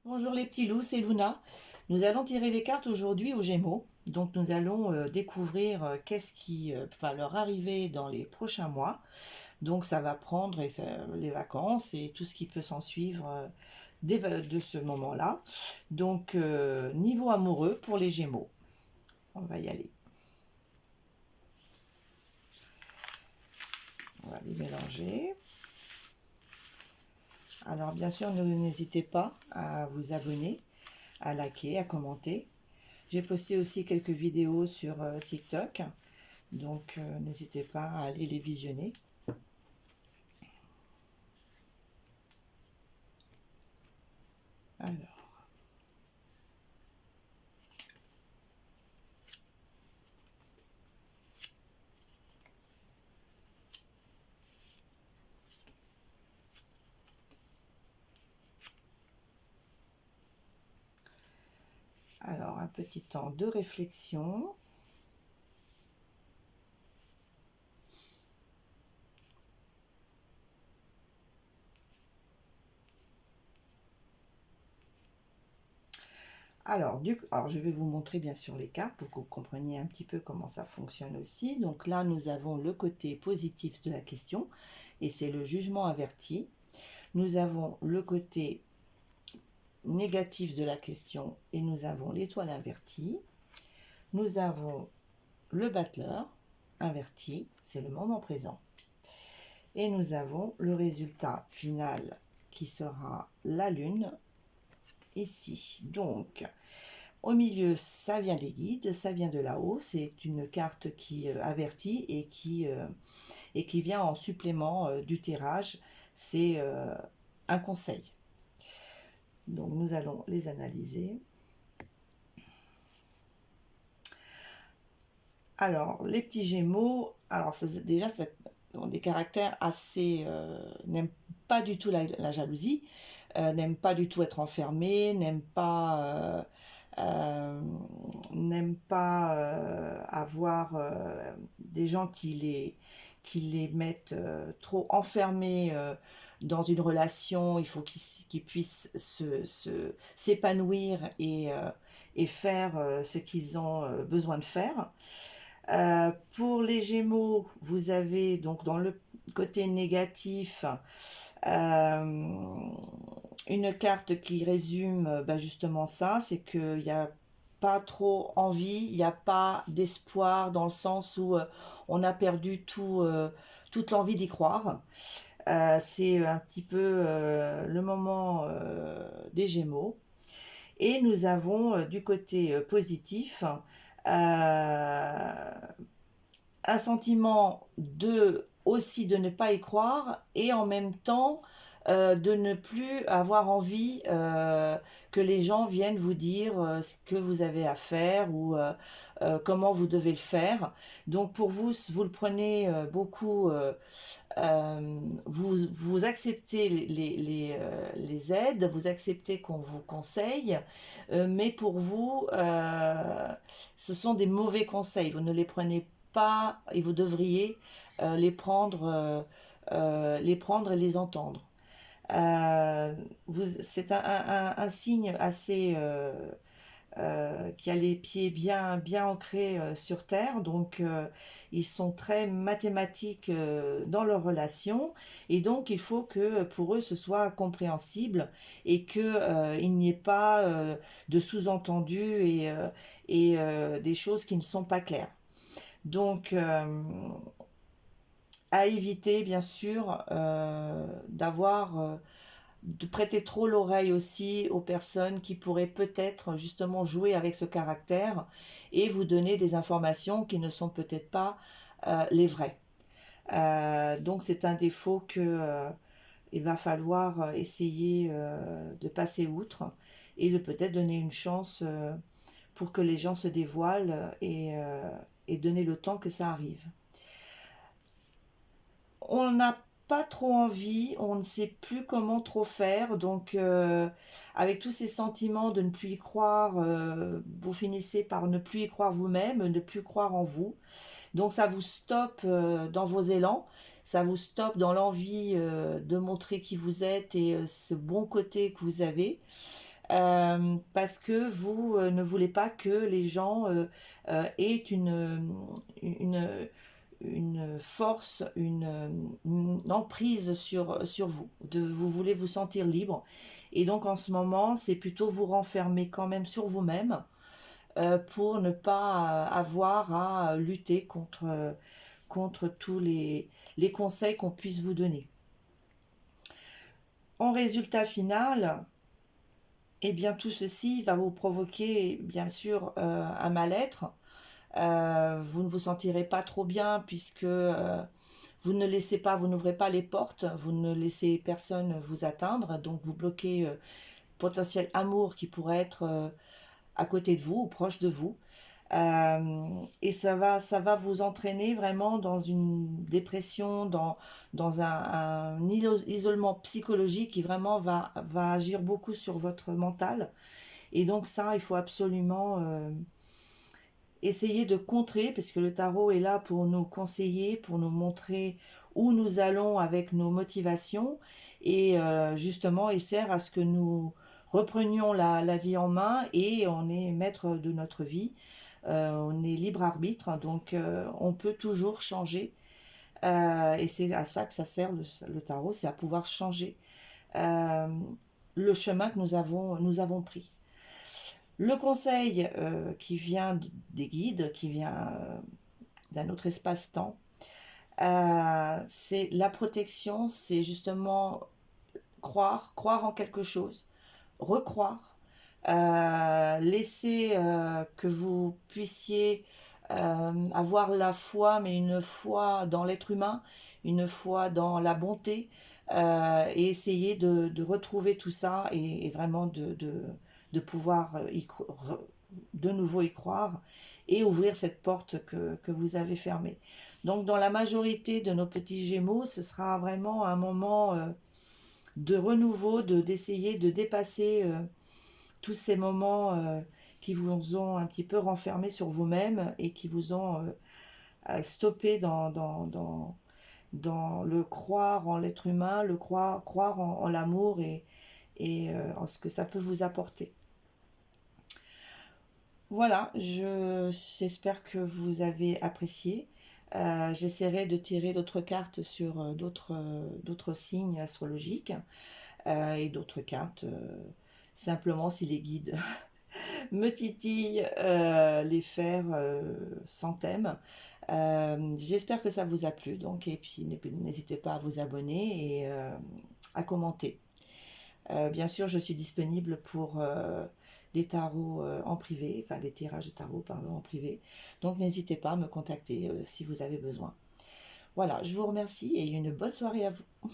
Bonjour les petits loups, c'est Luna. Nous allons tirer les cartes aujourd'hui aux Gémeaux. Donc nous allons découvrir qu'est-ce qui va leur arriver dans les prochains mois. Donc ça va prendre les vacances et tout ce qui peut s'en suivre de ce moment-là. Donc niveau amoureux pour les Gémeaux. On va y aller. On va les mélanger. Alors bien sûr, n'hésitez pas à vous abonner, à liker, à commenter. J'ai posté aussi quelques vidéos sur TikTok, donc n'hésitez pas à aller les visionner. Alors, un petit temps de réflexion. Alors, je vais vous montrer bien sûr les cartes pour que vous compreniez un petit peu comment ça fonctionne aussi. Donc là, nous avons le côté positif de la question et c'est le jugement averti. Nous avons le côté négatif de la question et nous avons l'étoile invertie. Nous avons le battleur inverti, c'est le moment présent. Et nous avons le résultat final qui sera la lune ici. Donc, au milieu, ça vient des guides, ça vient de là-haut. C'est une carte qui avertit et qui vient en supplément du tirage. C'est un conseil. Donc, nous allons les analyser. Alors, les petits Gémeaux, alors déjà, c'est des caractères assez... n'aiment pas du tout la jalousie, n'aiment pas du tout être enfermés, n'aiment pas... avoir des gens qui les mettent trop enfermés dans une relation. Il faut qu'ils puissent s'épanouir et faire ce qu'ils ont besoin de faire. Pour les Gémeaux, vous avez donc dans le côté négatif une carte qui résume justement ça, c'est qu'il n'y a pas trop envie, il n'y a pas d'espoir dans le sens où on a perdu toute l'envie d'y croire. C'est un petit peu le moment des Gémeaux. Et nous avons du côté positif un sentiment aussi de ne pas y croire et en même temps de ne plus avoir envie que les gens viennent vous dire ce que vous avez à faire ou comment vous devez le faire. Donc pour vous, vous le prenez beaucoup, vous acceptez les aides, vous acceptez qu'on vous conseille, mais pour vous, ce sont des mauvais conseils. Vous ne les prenez pas et vous devriez les prendre et les entendre. C'est un signe assez qui a les pieds bien ancrés sur terre, donc ils sont très mathématiques dans leurs relations, et donc il faut que pour eux ce soit compréhensible et que il n'y ait pas de sous-entendus et des choses qui ne sont pas claires. Donc à éviter bien sûr de prêter trop l'oreille aussi aux personnes qui pourraient peut-être justement jouer avec ce caractère et vous donner des informations qui ne sont peut-être pas les vraies. Donc c'est un défaut que il va falloir essayer de passer outre et de peut-être donner une chance pour que les gens se dévoilent et donner le temps que ça arrive. On n'a pas trop envie, on ne sait plus comment trop faire, donc avec tous ces sentiments de ne plus y croire, vous finissez par ne plus y croire vous-même, ne plus croire en vous. Donc ça vous stoppe dans vos élans, ça vous stoppe dans l'envie de montrer qui vous êtes et ce bon côté que vous avez. parce que vous ne voulez pas que les gens aient une, une force, une emprise sur vous. Vous voulez vous sentir libre. Et donc en ce moment, c'est plutôt vous renfermer quand même sur vous-même pour ne pas avoir à lutter contre tous les conseils qu'on puisse vous donner. En résultat final, eh bien tout ceci va vous provoquer bien sûr un mal-être. Vous ne vous sentirez pas trop bien puisque vous ne laissez pas, vous n'ouvrez pas les portes, vous ne laissez personne vous atteindre, donc vous bloquez potentiel amour qui pourrait être à côté de vous ou proche de vous. Et ça va vous entraîner vraiment dans une dépression, dans un isolement psychologique qui vraiment va agir beaucoup sur votre mental. Et donc ça, il faut absolument essayer de contrer, parce que le tarot est là pour nous conseiller, pour nous montrer où nous allons avec nos motivations. Et justement, il sert à ce que nous reprenions la vie en main et on est maître de notre vie. On est libre arbitre, donc on peut toujours changer. Et c'est à ça que ça sert le tarot, c'est à pouvoir changer euh, le chemin que nous avons pris. Le conseil qui vient des guides, qui vient d'un autre espace-temps, c'est la protection, c'est justement croire en quelque chose, recroire, laisser que vous puissiez avoir la foi, mais une foi dans l'être humain, une foi dans la bonté, et essayer de retrouver tout ça et vraiment de pouvoir de nouveau y croire et ouvrir cette porte que vous avez fermée. Donc dans la majorité de nos petits Gémeaux, ce sera vraiment un moment de renouveau, d'essayer de dépasser tous ces moments qui vous ont un petit peu renfermé sur vous-même et qui vous ont stoppé dans le croire en l'être humain, le croire en l'amour et en ce que ça peut vous apporter. Voilà, j'espère que vous avez apprécié. J'essaierai de tirer d'autres cartes sur d'autres signes astrologiques et d'autres cartes. Simplement, si les guides me titillent, les faire sans thème. J'espère que ça vous a plu. Donc, et puis, n'hésitez pas à vous abonner et à commenter. Bien sûr, je suis disponible pour des tarots en privé, enfin des tirages de tarot pardon, en privé. Donc n'hésitez pas à me contacter si vous avez besoin. Voilà, je vous remercie et une bonne soirée à vous.